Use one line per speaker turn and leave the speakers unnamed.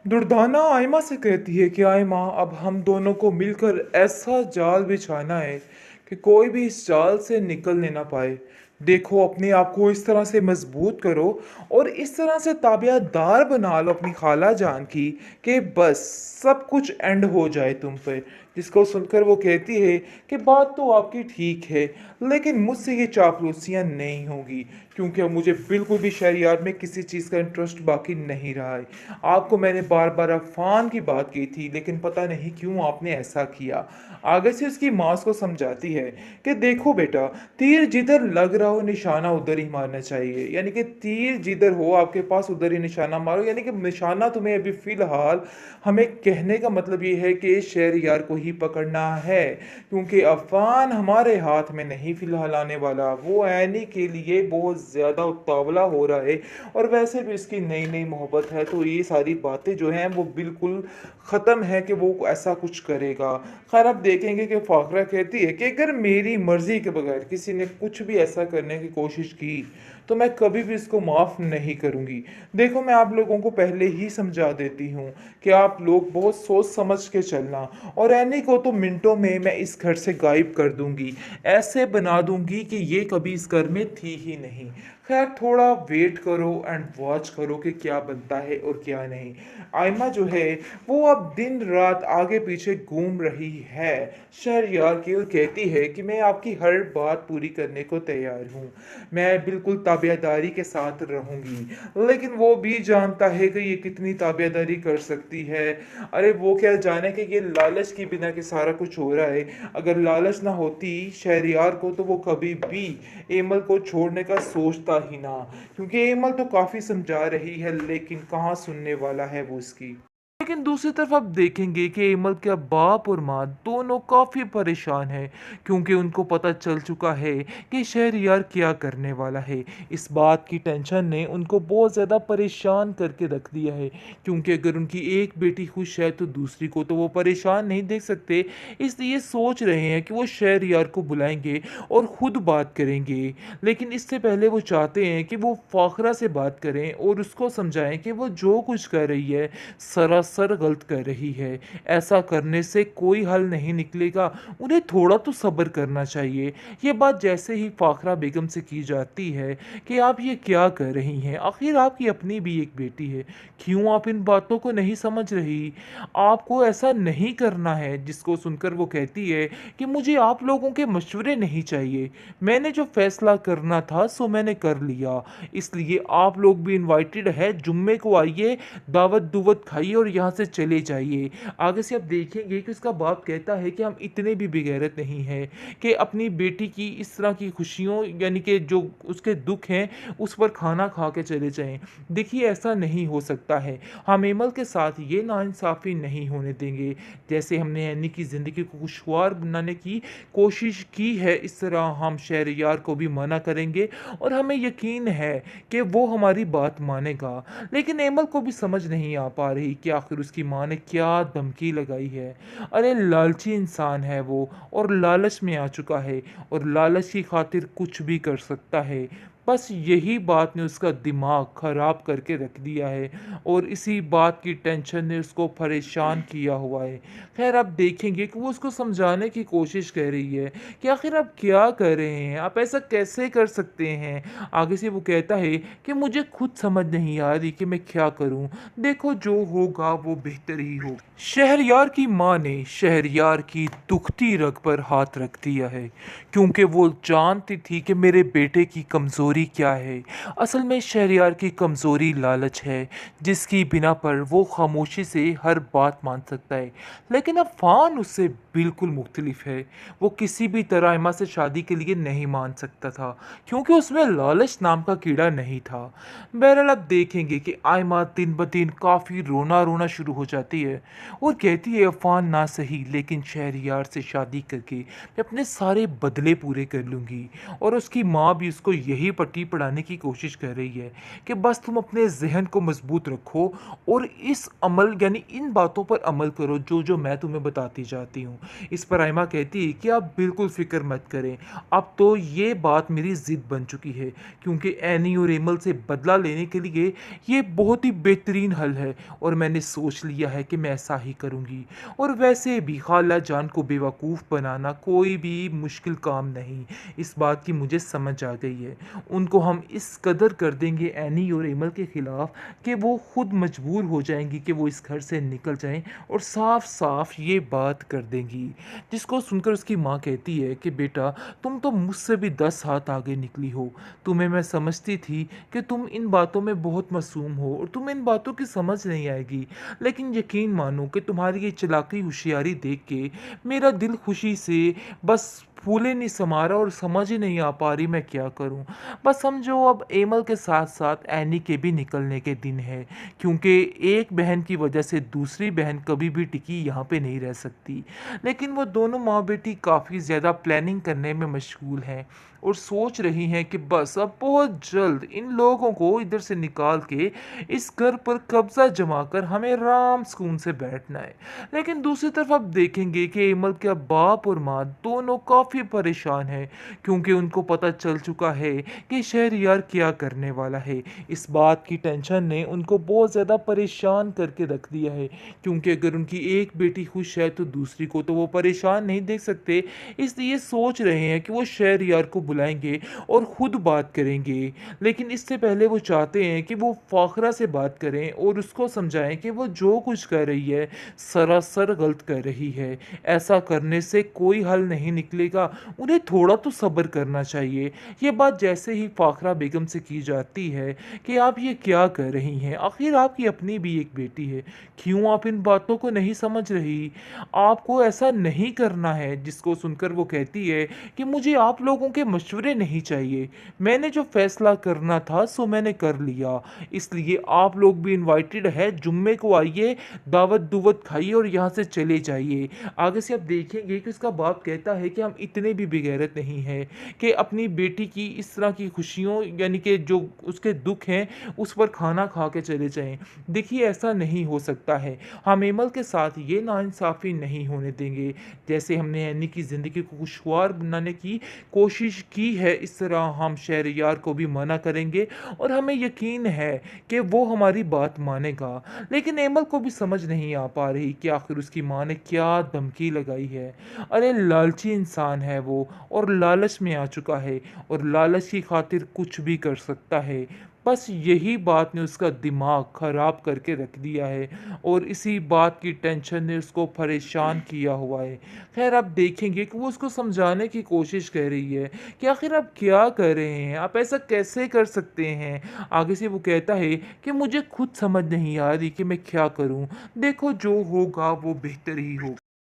दुर्दाना आयमा से कहती है कि आयमा, अब हम दोनों को मिलकर ऐसा जाल बिछाना है कि कोई भी इस जाल से निकलने ना पाए। देखो, अपने आप को इस तरह से मजबूत करो और इस तरह से ताबियादार बना लो अपनी खाला जान की कि बस सब कुछ एंड हो जाए तुम पे। जिसको सुनकर वो कहती है कि बात तो आपकी ठीक है, लेकिन मुझसे ये चापलूसियाँ नहीं होगी, क्योंकि अब मुझे बिल्कुल भी शहरियार में किसी चीज़ का इंटरेस्ट बाकी नहीं रहा है। आपको मैंने बार बार अफान की बात की थी, लेकिन पता नहीं क्यों आपने ऐसा किया। आगे से उसकी माँ उसको समझाती है कि देखो बेटा, तीर जिधर लग रहा हो निशाना उधर ही मारना चाहिए। यानी कि तीर जिधर हो आपके पास उधर ही निशाना मारो। यानी कि निशाना तुम्हें अभी फिलहाल, हमें कहने का मतलब ये है कि शहरियार को ही पकड़ना है, क्योंकि अफान हमारे हाथ में नहीं फिलहाल आने वाला। वो ऐनी के लिए बहुत ज़्यादा उतावला हो रहा है, और वैसे भी इसकी नई नई मोहब्बत है, तो ये सारी बातें जो हैं वो बिल्कुल ख़त्म है कि वो ऐसा कुछ करेगा। खैर, अब देखेंगे कि फ़ाखरा कहती है कि अगर मेरी मर्ज़ी के बगैर किसी ने कुछ भी ऐसा करने की कोशिश की तो मैं कभी भी इसको माफ़ नहीं करूँगी। देखो, मैं आप लोगों को पहले ही समझा देती हूँ कि आप लोग बहुत सोच समझ के चलना, और एनी को तो मिनटों में मैं इस घर से गायब कर दूँगी। ऐसे बना दूँगी कि ये कभी इस घर में थी ही नहीं। खैर, थोड़ा वेट करो एंड वॉच करो कि क्या बनता है और क्या नहीं। आयमा जो है वो अब दिन रात आगे पीछे घूम रही है शहरयार की, और कहती है कि मैं आपकी हर बात पूरी करने को तैयार हूँ, मैं बिल्कुल ताबियादारी के साथ रहूँगी। लेकिन वो भी जानता है कि ये कितनी ताबियादारी कर सकती है। अरे वो क्या जाने कि ये लालच की बिना कि सारा कुछ हो रहा है। अगर लालच ना होती शहरयार को तो वो कभी भी एमल को छोड़ने का सोचता ही ना, क्योंकि एमल तो काफ़ी समझा रही है, लेकिन कहाँ सुनने वाला है वो उसकी। लेकिन दूसरी तरफ आप देखेंगे कि एमल के बाप और माँ दोनों काफ़ी परेशान हैं, क्योंकि उनको पता चल चुका है कि शहरयार क्या करने वाला है। इस बात की टेंशन ने उनको बहुत ज़्यादा परेशान करके रख दिया है, क्योंकि अगर उनकी एक बेटी खुश है तो दूसरी को तो वो परेशान नहीं देख सकते। इसलिए सोच रहे हैं कि वो शहरयार को बुलाएंगे और ख़ुद बात करेंगे। लेकिन इससे पहले वो चाहते हैं कि वो फ़ाखरा से बात करें और उसको समझाएं कि वो जो कुछ कर रही है सरासर गलत कर रही है। ऐसा करने से कोई हल नहीं निकलेगा, उन्हें थोड़ा तो सब्र करना चाहिए। ये बात जैसे ही फ़ाखरा बेगम से की जाती है कि आप ये क्या कर रही हैं? आखिर आपकी अपनी भी एक बेटी है, क्यों आप इन बातों को नहीं समझ रही? आपको ऐसा नहीं करना है। जिसको सुनकर वो कहती है कि मुझे आप लोगों के मशवरे नहीं चाहिए, मैंने जो फैसला करना था सो मैंने कर लिया। इसलिए आप लोग भी इनवाइटेड है, जुम्मे को आइए, दावत दुवत खाइए और यहाँ से चले जाइए। आगे से आप देखेंगे कि उसका बाप कहता है कि हम इतने भी बेगैरत नहीं हैं कि अपनी बेटी की इस तरह की खुशियों, यानी कि जो उसके दुख हैं उस पर खाना खा के चले जाएं। देखिए, ऐसा नहीं हो सकता है। हम एमल के साथ ये नाइंसाफ़ी नहीं होने देंगे। जैसे हमने एनी की ज़िंदगी को खुशगवार बनाने की कोशिश की है, इस तरह हम शहरयार को भी मना करेंगे, और हमें यकीन है कि वो हमारी बात मानेगा। लेकिन एमल को भी समझ नहीं आ पा रही कि आखिर उसकी माँ ने क्या धमकी लगाई है। अरे लालची इंसान है वो, और लालच में आ चुका है, और लालच की खातिर कुछ भी कर सकता है। बस यही बात ने उसका दिमाग ख़राब करके रख दिया है, और इसी बात की टेंशन ने उसको परेशान किया हुआ है। खैर, आप देखेंगे कि वो उसको समझाने की कोशिश कर रही है कि आखिर आप क्या कर रहे हैं, आप ऐसा कैसे कर सकते हैं। आगे से वो कहता है कि मुझे खुद समझ नहीं आ रही कि मैं क्या करूं। देखो, जो होगा वो बेहतर ही हो। शहरयार की माँ ने शहरयार की दुखती रग पर हाथ रख दिया है, क्योंकि वो जानती थी कि मेरे बेटे की कमज़ोरी क्या है। असल में शहरयार की कमज़ोरी लालच है, जिसकी बिना पर वो खामोशी से हर बात मान सकता है। लेकिन अफ़ान उससे बिल्कुल मुख्तलिफ है। वो किसी भी तरह आयमा से शादी के लिए नहीं मान सकता था, क्योंकि उसमें लालच नाम का कीड़ा नहीं था। बहरहाल, अब देखेंगे कि आयमा दिन ब दिन काफ़ी रोना रोना शुरू हो जाती है, और कहती है अफ़ान ना सही, लेकिन शहरयार से शादी करके मैं अपने सारे बदले पूरे कर लूँगी। और उसकी माँ भी उसको यही पट्टी पढ़ाने की कोशिश कर रही है कि बस तुम अपने ज़हन को मजबूत रखो और इस अमल यानी इन बातों पर अमल करो जो जो मैं तुम्हें बताती जाती हूँ। इस पर आयमा कहती है कि आप बिल्कुल फ़िक्र मत करें, अब तो ये बात मेरी ज़िद बन चुकी है, क्योंकि एनी और एमल से बदला लेने के लिए ये बहुत ही बेहतरीन हल है और मैंने सोच लिया है कि मैं ऐसा ही करूँगी। और वैसे भी खाला जान को बेवकूफ़ बनाना कोई भी मुश्किल काम नहीं, इस बात की मुझे समझ आ गई है। उनको हम इस कदर कर देंगे एनी और एमल के ख़िलाफ़ कि वो खुद मजबूर हो जाएंगी कि वो इस घर से निकल जाएं और साफ साफ ये बात कर देंगी। जिसको सुनकर उसकी माँ कहती है कि बेटा, तुम तो मुझसे भी 10 हाथ आगे निकली हो। तुम्हें मैं समझती थी कि तुम इन बातों में बहुत मासूम हो और तुम्हें इन बातों की समझ नहीं आएगी, लेकिन यकीन मानो कि तुम्हारी ये चालाकी होशियारी देख के मेरा दिल खुशी से बस फूले नहीं समा रहा और समझ ही नहीं आ पा रही मैं क्या करूं। बस समझो अब एमल के साथ साथ एनी के भी निकलने के दिन है, क्योंकि एक बहन की वजह से दूसरी बहन कभी भी टिकी यहाँ पे नहीं रह सकती। लेकिन वो दोनों माँ बेटी काफ़ी ज़्यादा प्लानिंग करने में मशगूल हैं और सोच रही हैं कि बस अब बहुत जल्द इन लोगों को इधर से निकाल के इस घर पर कब्जा जमा कर हमें आराम सुकून से बैठना है। लेकिन दूसरी तरफ आप देखेंगे कि एमल के बाप और माँ दोनों काफ़ी परेशान हैं, क्योंकि उनको पता चल चुका है कि शहरयार क्या करने वाला है। इस बात की टेंशन ने उनको बहुत ज़्यादा परेशान करके रख दिया है, क्योंकि अगर उनकी एक बेटी खुश है तो दूसरी को तो वो परेशान नहीं देख सकते। इसलिए सोच रहे हैं कि वो शहरयार को बुलाएंगे और ख़ुद बात करेंगे। लेकिन इससे पहले वो चाहते हैं कि वो फ़ाखरा से बात करें और उसको समझाएं कि वो जो कुछ कर रही है सरासर गलत कर रही है। ऐसा करने से कोई हल नहीं निकलेगा, उन्हें थोड़ा तो सब्र करना चाहिए। ये बात जैसे ही फ़ाखरा बेगम से की जाती है कि आप ये क्या कर रही हैं, आखिर आपकी अपनी भी एक बेटी है, क्यों आप इन बातों को नहीं समझ रही, आपको ऐसा नहीं करना है। जिसको सुनकर वो कहती है कि मुझे आप लोगों के मशवरे नहीं चाहिए, मैंने जो फैसला करना था सो मैंने कर लिया, इसलिए आप लोग भी इनवाइटेड है, जुम्मे को आइए, दावत दुवत खाइए और यहाँ से चले जाइए। आगे से आप देखेंगे कि उसका बाप कहता है कि हम इतने भी बेगैरत नहीं हैं कि अपनी बेटी की इस तरह की खुशियों यानी कि जो उसके दुख हैं उस पर खाना खा के चले जाएं। देखिए, ऐसा नहीं हो सकता है, हम एमल के साथ ये नाइंसाफ़ी नहीं होने देंगे। जैसे हमने एनी की ज़िंदगी को खुशगवार बनाने की कोशिश की है, इस तरह हम शहरयार को भी मना करेंगे और हमें यकीन है कि वो हमारी बात मानेगा। लेकिन एमल को भी समझ नहीं आ पा रही कि आखिर उसकी माँ ने क्या धमकी लगाई है। अरे लालची इंसान है वो, और लालच में आ चुका है और लालच की खातिर कुछ भी कर सकता है। बस यही बात ने उसका दिमाग ख़राब करके रख दिया है और इसी बात की टेंशन ने उसको परेशान किया हुआ है। खैर, आप देखेंगे कि वो उसको समझाने की कोशिश कर रही है कि आखिर आप क्या कर रहे हैं, आप ऐसा कैसे कर सकते हैं। आगे से वो कहता है कि मुझे खुद समझ नहीं आ रही कि मैं क्या करूं, देखो जो होगा वो बेहतर ही होगा।